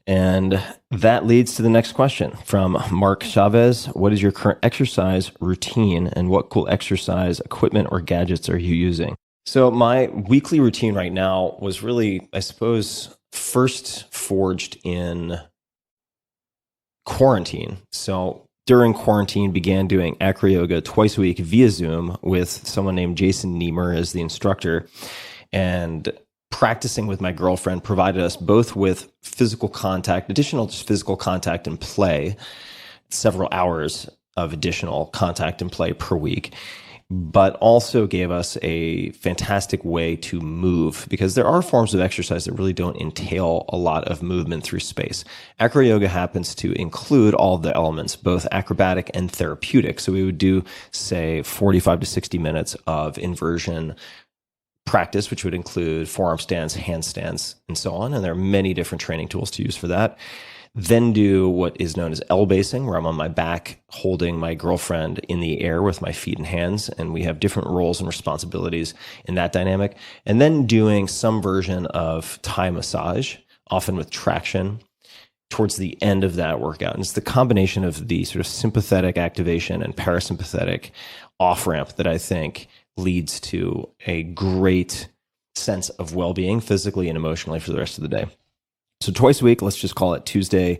And that leads to the next question from Mark Chavez. What is your current exercise routine and what cool exercise equipment or gadgets are you using? So my weekly routine right now was really, I suppose, first forged in quarantine. So during quarantine, began doing acroyoga twice a week via Zoom with someone named Jason Niemer as the instructor. And practicing with my girlfriend provided us both with physical contact, additional just physical contact and play, several hours of additional contact and play per week, but also gave us a fantastic way to move because there are forms of exercise that really don't entail a lot of movement through space. Acroyoga happens to include all the elements, both acrobatic and therapeutic. So we would do, say, 45 to 60 minutes of inversion practice, which would include forearm stands, handstands, and so on. And there are many different training tools to use for that. Then do what is known as L-basing, where I'm on my back holding my girlfriend in the air with my feet and hands, and we have different roles and responsibilities in that dynamic. And then doing some version of Thai massage, often with traction, towards the end of that workout. And it's the combination of the sort of sympathetic activation and parasympathetic off-ramp that I think leads to a great sense of well-being physically and emotionally for the rest of the day. So twice a week, let's just call it Tuesday.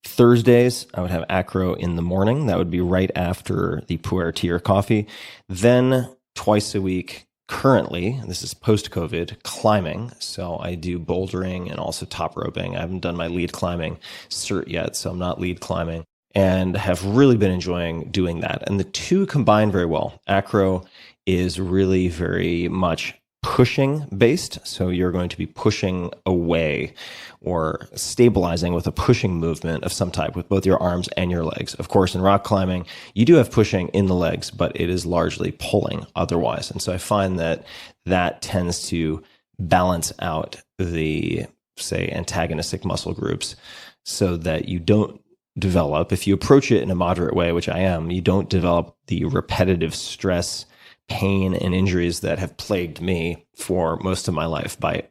Thursdays, I would have acro in the morning. That would be right after the pu'er tea or coffee. Then twice a week, currently, this is post-COVID, climbing. So I do bouldering and also top roping. I haven't done my lead climbing cert yet, so I'm not lead climbing. And have really been enjoying doing that. And the two combine very well. Acro is really very much pushing based. So you're going to be pushing away or stabilizing with a pushing movement of some type with both your arms and your legs. Of course, in rock climbing, you do have pushing in the legs, but it is largely pulling otherwise. And so I find that that tends to balance out the, say, antagonistic muscle groups so that you don't develop, if you approach it in a moderate way, which I am, you don't develop the repetitive stress, pain, and injuries that have plagued me for most of my life by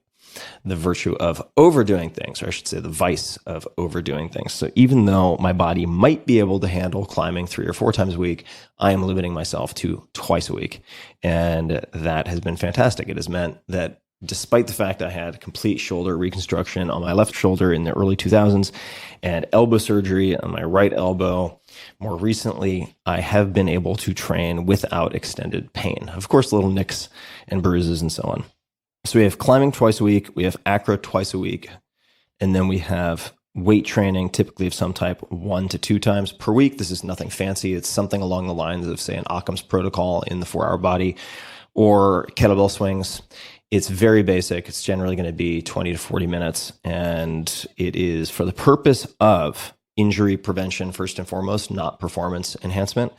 the virtue of overdoing things, or I should say the vice of overdoing things. So even though my body might be able to handle climbing 3 or 4 times a week, I am limiting myself to twice a week. And that has been fantastic. It has meant that despite the fact I had complete shoulder reconstruction on my left shoulder in the early 2000s and elbow surgery on my right elbow, more recently, I have been able to train without extended pain. Of course, little nicks and bruises and so on. So we have climbing twice a week, we have acro twice a week, and then we have weight training, typically of some type, 1 to 2 times per week. This is nothing fancy. It's something along the lines of, say, an Occam's protocol in the 4-hour body or kettlebell swings. It's very basic. It's generally going to be 20 to 40 minutes, and it is for the purpose of injury prevention, first and foremost, not performance enhancement.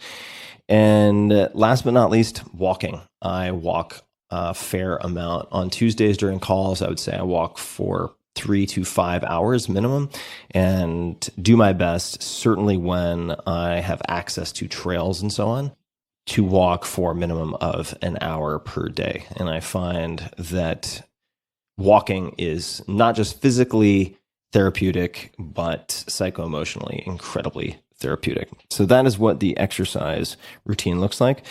And last but not least, walking. I walk a fair amount. On Tuesdays during calls, I would say I walk for 3 to 5 hours minimum and do my best, certainly when I have access to trails and so on, to walk for a minimum of an hour per day. And I find that walking is not just physically therapeutic, but psycho-emotionally incredibly therapeutic. So that is what the exercise routine looks like.